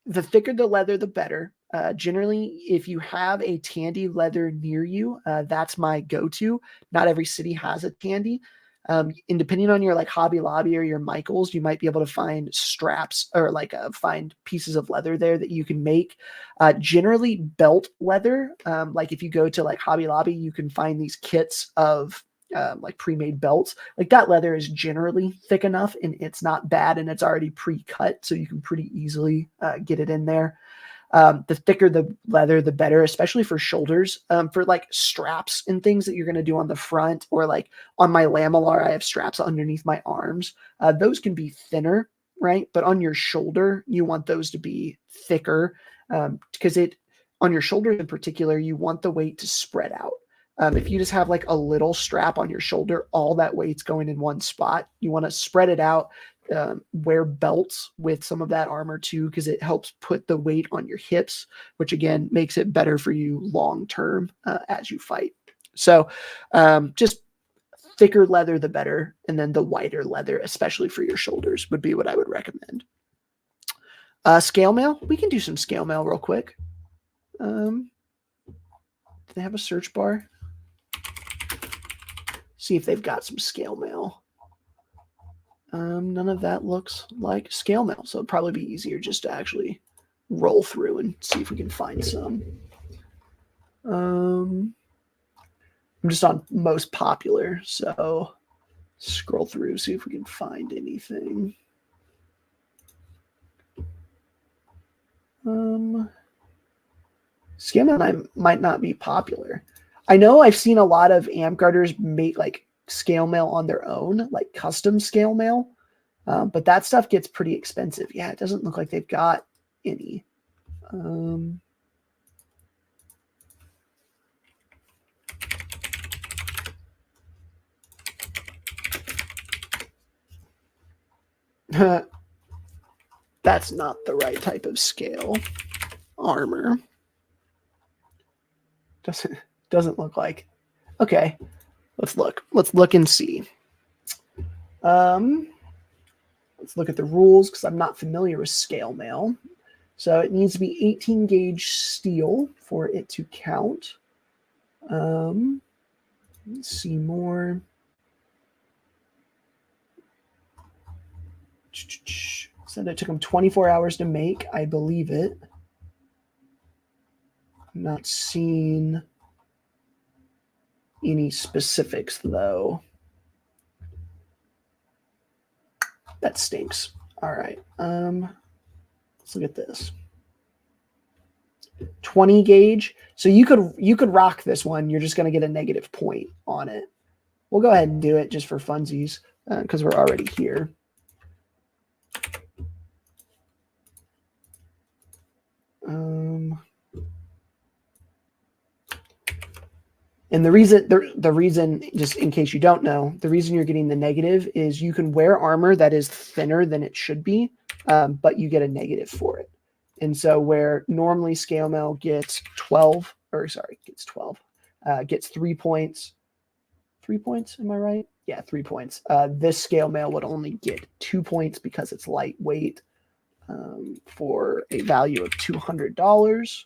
the thicker the leather, the better. Generally, if you have a Tandy leather near you, that's my go-to. Not every city has a Tandy. And depending on your like Hobby Lobby or your Michaels, you might be able to find straps or find pieces of leather there that you can make. Generally belt leather. Like if you go to like Hobby Lobby, you can find these kits of like pre-made belts. Like that leather is generally thick enough and it's not bad and it's already pre-cut, so you can pretty easily get it in there. The thicker the leather, the better, especially for shoulders. For like straps and things that you're going to do on the front, or like on my Lamalar, I have straps underneath my arms. Those can be thinner, right? But on your shoulder, you want those to be thicker because on your shoulders in particular, you want the weight to spread out. If you just have like a little strap on your shoulder, all that weight's going in one spot. You want to spread it out. Wear belts with some of that armor too, because it helps put the weight on your hips, which again makes it better for you long term as you fight. So just thicker leather, the better. And then the wider leather, especially for your shoulders, would be what I would recommend. Scale mail. We can do some scale mail real quick. Do they have a search bar? See if they've got some scale mail. None of that looks like scale mail, so it'd probably be easier just to actually roll through and see if we can find some. I'm just on most popular, so scroll through, see if we can find anything. Scale mail might not be popular. I know I've seen a lot of Amtgarders make like scale mail on their own, like custom scale mail, but that stuff gets pretty expensive. Yeah, it doesn't look like they've got any. That's not the right type of scale armor. Doesn't look like. Okay, let's look. Let's look and see. Let's look at the rules because I'm not familiar with scale mail. So it needs to be 18 gauge steel for it to count. Let's see more. Said it took them 24 hours to make. I believe it. I'm not seeing any specifics though. That stinks. All right. Let's look at this. 20 gauge. So you could rock this one. You're just going to get a negative point on it. We'll go ahead and do it just for funsies because we're already here. And the reason, just in case you don't know, the reason you're getting the negative is you can wear armor that is thinner than it should be, but you get a negative for it. And so where normally scale mail gets 12, gets 3 points. 3 points, am I right? Yeah, 3 points. This scale mail would only get 2 points because it's lightweight, for a value of $200.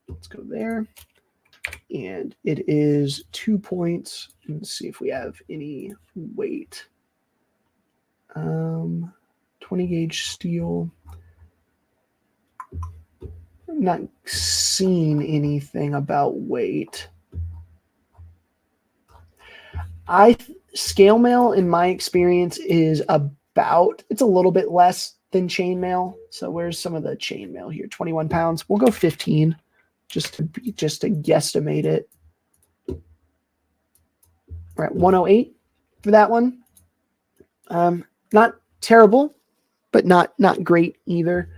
Let's go there. And it is 2 points. Let's see if we have any weight. 20 gauge steel. I'm not seeing anything about weight. Scale mail, in my experience, is it's a little bit less than chain mail. So where's some of the chain mail here? 21 pounds. We'll go 15 just to guesstimate it. We're at 108 for that one. Not terrible, but not great either.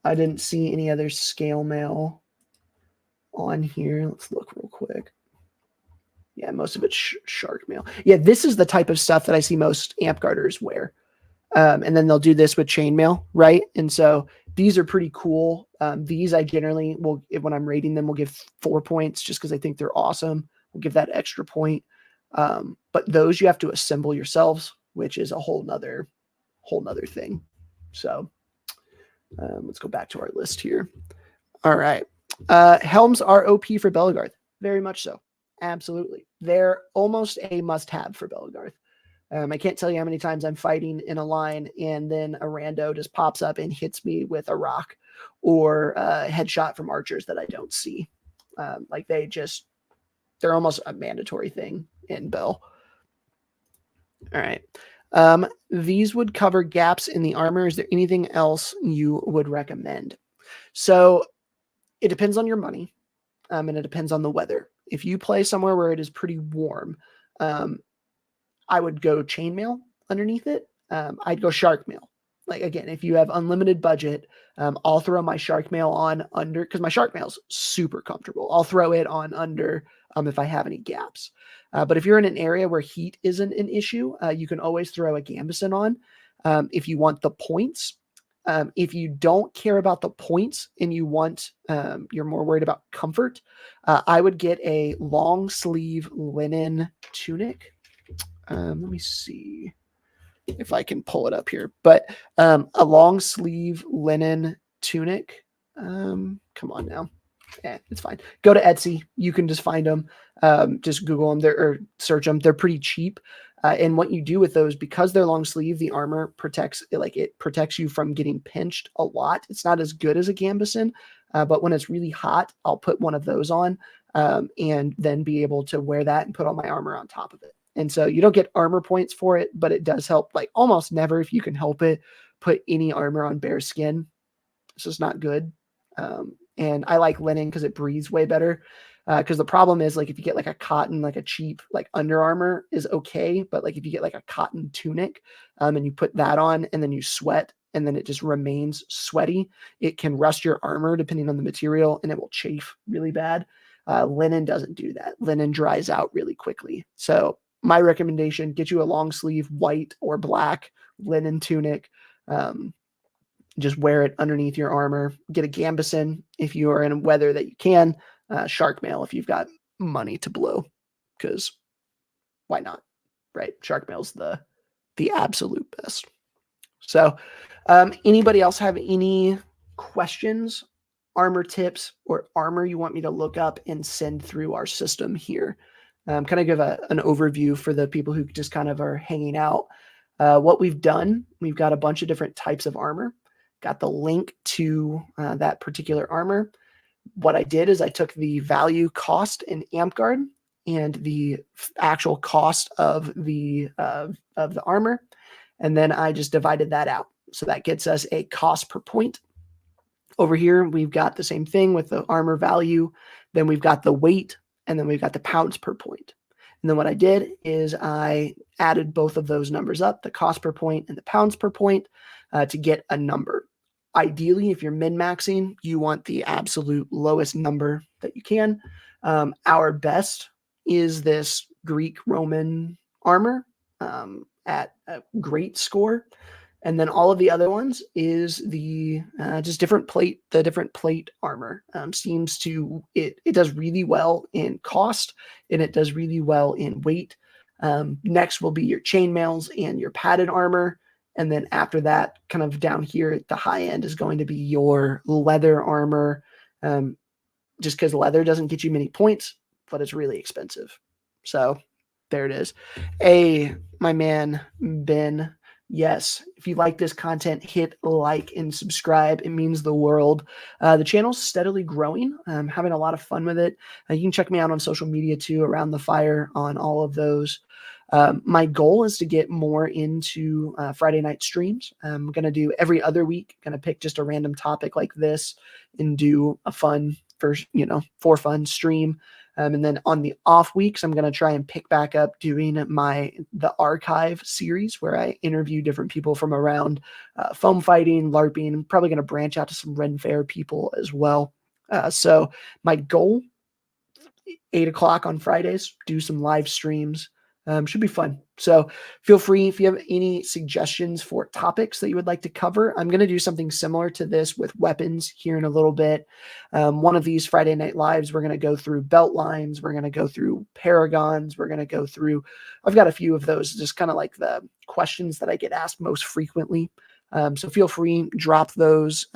I didn't see any other scale mail on here. Let's look real quick. Yeah, most of it's shark mail. Yeah, this is the type of stuff that I see most amp garters wear. And then they'll do this with chain mail, right? And so these are pretty cool. These I generally will, when I'm rating them, will give 4 points just because I think they're awesome. We'll give that extra point. But those you have to assemble yourselves, which is a whole nother thing. So let's go back to our list here. All right. Helms are OP for Belegarth. Very much so. Absolutely. They're almost a must-have for Belegarth. I can't tell you how many times I'm fighting in a line and then a rando just pops up and hits me with a rock or a headshot from archers that I don't see. They're almost a mandatory thing in Bell. All right. These would cover gaps in the armor. Is there anything else you would recommend? So it depends on your money, and it depends on the weather. If you play somewhere where it is pretty warm, I would go chainmail underneath it. I'd go shark mail. Like, again, if you have unlimited budget, I'll throw my shark mail on under, because my shark mail is super comfortable. I'll throw it on under if I have any gaps. But if you're in an area where heat isn't an issue, you can always throw a gambeson on if you want the points. If you don't care about the points and you want, you're more worried about comfort, I would get a long sleeve linen tunic. Let me see if I can pull it up here, but a long sleeve linen tunic. Come on now. Yeah, it's fine. Go to Etsy. You can just find them. Just Google them there or search them. They're pretty cheap. And what you do with those, because they're long sleeve, the armor protects you from getting pinched a lot. It's not as good as a gambeson, but when it's really hot, I'll put one of those on and then be able to wear that and put all my armor on top of it. And so you don't get armor points for it, but it does help, like almost never, if you can help it, put any armor on bare skin. It's just not good. And I like linen because it breathes way better. Because the problem is, like, if you get like a cotton, like a cheap, like Under Armour is okay. But like if you get like a cotton tunic and you put that on and then you sweat and then it just remains sweaty, it can rust your armor depending on the material and it will chafe really bad. Linen doesn't do that. Linen dries out really quickly. So my recommendation, get you a long sleeve white or black linen tunic. Just wear it underneath your armor. Get a gambeson if you are in weather that you can. Shark mail if you've got money to blow, because why not, right? Shark mail's the absolute best. So anybody else have any questions, armor tips, or armor you want me to look up and send through our system here? Kind of give an overview for the people who just kind of are hanging out. What we've done, we've got a bunch of different types of armor. Got the link to that particular armor. What I did is I took the value cost in AmpGuard and the actual cost of the armor, and then I just divided that out. So that gets us a cost per point. Over here, we've got the same thing with the armor value. Then we've got the weight, and then we've got the pounds per point. And then what I did is I added both of those numbers up, the cost per point and the pounds per point, to get a number. Ideally, if you're min-maxing, you want the absolute lowest number that you can. Our best is this Greek Roman armor at a great score. And then all of the other ones is the just different plate. The different plate armor seems to it does really well in cost, and it does really well in weight. Next will be your chainmails and your padded armor. And then after that, kind of down here at the high end is going to be your leather armor. Just because leather doesn't get you many points, but it's really expensive. So there it is. My man, Ben. Yes, if you like this content, hit like and subscribe. It means the world. The channel's steadily growing. I'm having a lot of fun with it. You can check me out on social media too, around the fire on all of those. My goal is to get more into Friday night streams. I'm going to do every other week, going to pick just a random topic like this and do a fun for fun stream. And then on the off weeks, I'm going to try and pick back up doing the archive series where I interview different people from around foam fighting, LARPing. I'm probably going to branch out to some Ren Fair people as well. So my goal, 8 o'clock on Fridays, do some live streams. Should be fun. So feel free if you have any suggestions for topics that you would like to cover. I'm going to do something similar to this with weapons here in a little bit. One of these Friday Night Lives, we're going to go through belt lines. We're going to go through paragons. We're going to go through, I've got a few of those, just kind of like the questions that I get asked most frequently. So feel free, drop those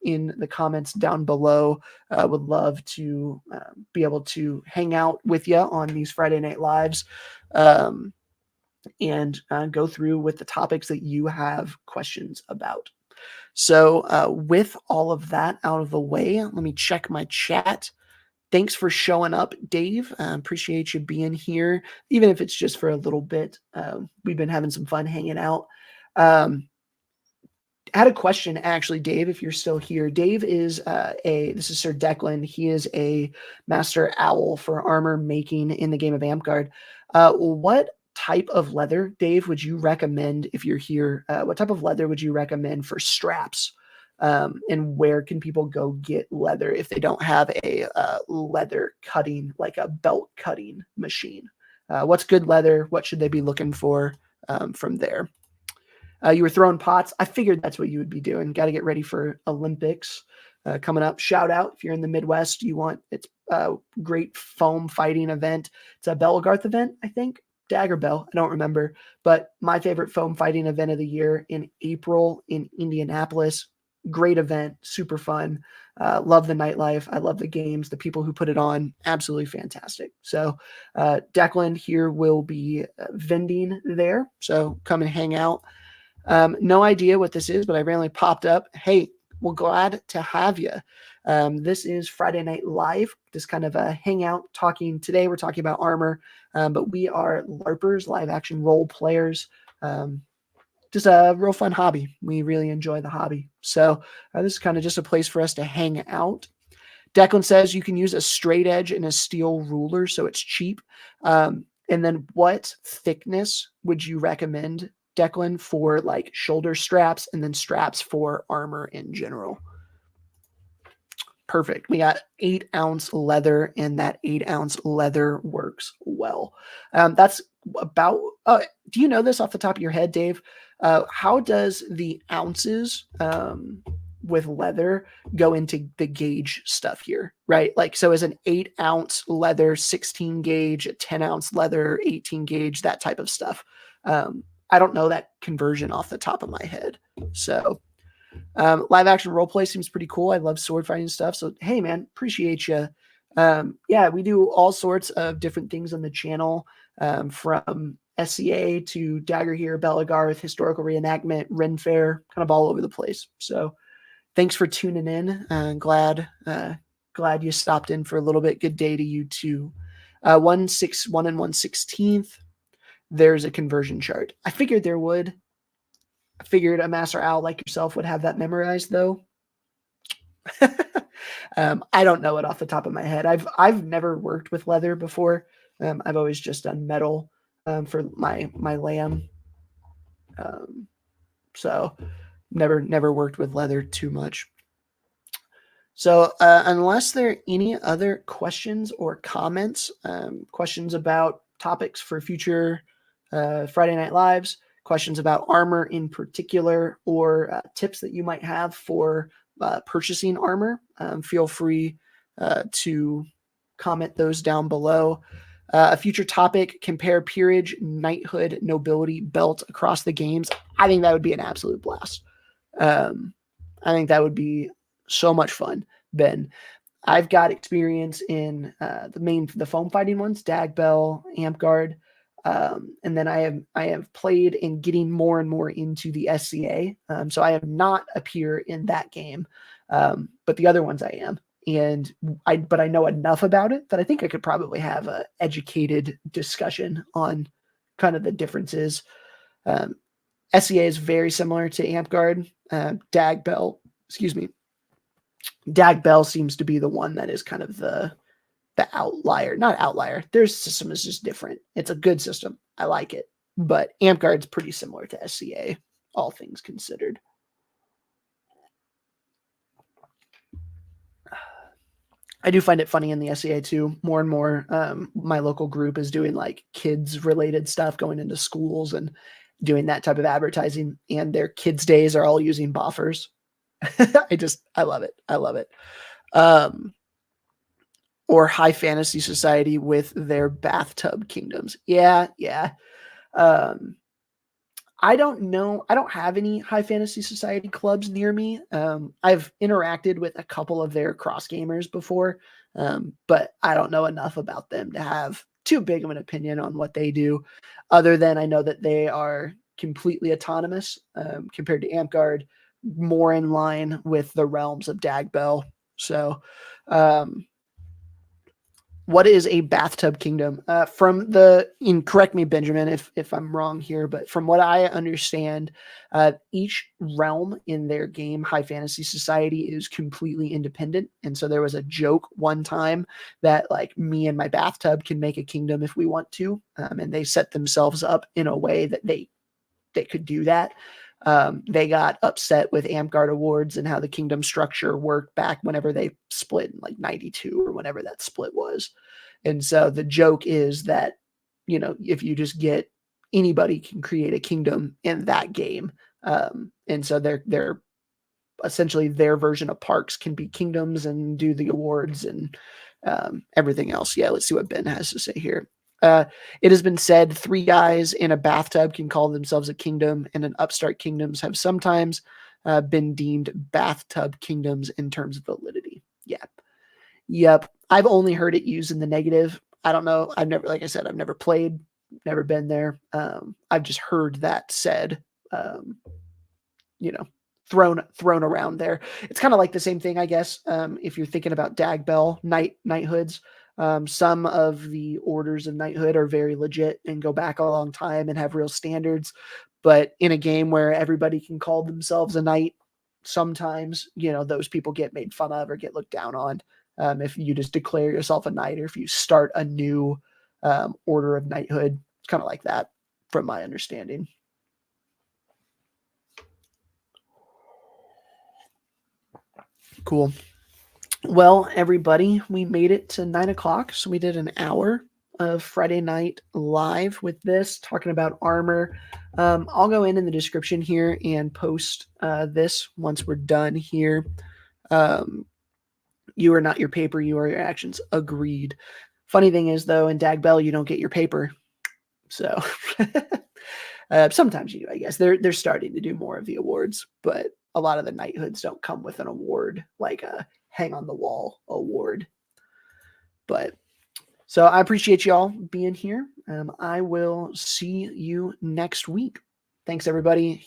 in the comments down below. Would love to be able to hang out with you on these Friday Night Lives and go through with the topics that you have questions about. So with all of that out of the way, let me check my chat. Thanks for showing up, Dave. Appreciate you being here, even if it's just for a little bit. We've been having some fun hanging out. I had a question, actually, Dave, if you're still here. Dave is this is Sir Declan. He is a master owl for armor making in the game of Amtgard. What type of leather, Dave, would you recommend if you're here? What type of leather would you recommend for straps? And where can people go get leather if they don't have a leather cutting, like a belt cutting machine? What's good leather? What should they be looking for from there? You were throwing pots. I figured that's what you would be doing. Got to get ready for Olympics coming up. Shout out if you're in the Midwest. It's a great foam fighting event. It's a Bellegarth event, I think. Dagger Bell. I don't remember. But my favorite foam fighting event of the year in April in Indianapolis. Great event. Super fun. Love the nightlife. I love the games. The people who put it on. Absolutely fantastic. So Declan here will be vending there. So come and hang out. No idea what this is, but I randomly popped up. Hey, well, glad to have you. This is Friday Night Live, this kind of a hangout talking. Today we're talking about armor, but we are LARPers, live action role players. Just a real fun hobby. We really enjoy the hobby. So this is kind of just a place for us to hang out. Declan says you can use a straight edge and a steel ruler, so it's cheap. And then what thickness would you recommend, Declan, for like shoulder straps and then straps for armor in general? Perfect. We got 8-ounce leather, and that 8-ounce leather works well. That's about, do you know this off the top of your head, Dave? How does the ounces with leather go into the gauge stuff here, right? Like, so is an 8-ounce leather 16 gauge, a 10-ounce leather 18 gauge, that type of stuff? I don't know that conversion off the top of my head. So live action role play seems pretty cool. I love sword fighting stuff. So, hey man, appreciate you. Yeah, we do all sorts of different things on the channel, from SCA to Dagger Here, Bellegarth, historical reenactment, Ren Fair, kind of all over the place. So thanks for tuning in. Glad you stopped in for a little bit. Good day to you too. 161 and 1/16. There's a conversion chart. I figured there would. I figured a master owl like yourself would have that memorized, though. I don't know it off the top of my head. I've never worked with leather before. I've always just done metal for my lamb. So never worked with leather too much. So unless there are any other questions or comments, questions about topics for future Friday Night Lives, questions about armor in particular, or tips that you might have for purchasing armor, feel free to comment those down below. A future topic, compare peerage, knighthood, nobility, belt across the games. I think that would be an absolute blast. I think that would be so much fun, Ben. I've got experience in the foam fighting ones, Dagbell, Amtgard, and then I have played in getting more and more into the SCA. So I am not a peer in that game, but the other ones I am. But I know enough about it that I think I could probably have an educated discussion on kind of the differences. SCA is very similar to Amtgard. Dagbell seems to be the one that is kind of the outlier. Not outlier. Their system is just different. It's a good system. I like it. But Amtgard's pretty similar to SCA, all things considered. I do find it funny in the SCA too. More and more, my local group is doing like kids related stuff, going into schools and doing that type of advertising. And their kids' days are all using boffers. I love it. I love it. Or High Fantasy Society with their bathtub kingdoms. Yeah. I don't know. I don't have any High Fantasy Society clubs near me. I've interacted with a couple of their cross gamers before, but I don't know enough about them to have too big of an opinion on what they do, other than I know that they are completely autonomous compared to Amtgard, more in line with the realms of Dagbell. So, what is a bathtub kingdom? Correct me, Benjamin, if I'm wrong here, but from what I understand, each realm in their game, High Fantasy Society, is completely independent. And so there was a joke one time that like me and my bathtub can make a kingdom if we want to. And they set themselves up in a way that they could do that. They got upset with Amtgard Awards and how the kingdom structure worked back whenever they split in like 92 or whenever that split was. And so the joke is that, if you just get anybody can create a kingdom in that game. And so they're essentially their version of parks can be kingdoms and do the awards and everything else. Yeah, let's see what Ben has to say here. It has been said 3 guys in a bathtub can call themselves a kingdom, and an upstart kingdoms have sometimes been deemed bathtub kingdoms in terms of validity. Yep. I've only heard it used in the negative. I don't know. Like I said, I've never played, never been there. I've just heard that said, thrown around there. It's kind of like the same thing, I guess. If you're thinking about Dagbell knighthoods. Some of the orders of knighthood are very legit and go back a long time and have real standards. But in a game where everybody can call themselves a knight, sometimes, those people get made fun of or get looked down on. If you just declare yourself a knight, or if you start a new order of knighthood, it's kind of like that from my understanding. Cool. Well, everybody, we made it to 9 o'clock. So we did an hour of Friday night live with this, talking about armor. I'll go in the description here and post this once we're done here. You are not your paper, you are your actions. Agreed. Funny thing is, though, in Dagbell, you don't get your paper. So sometimes you do, I guess. They're starting to do more of the awards, but a lot of the knighthoods don't come with an award, like a hang on the wall award. But so I appreciate y'all being here. I will see you next week. Thanks, everybody.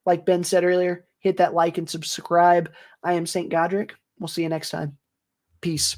Like Ben said earlier, hit that like and subscribe. I am St. Godric. We'll see you next time. Peace.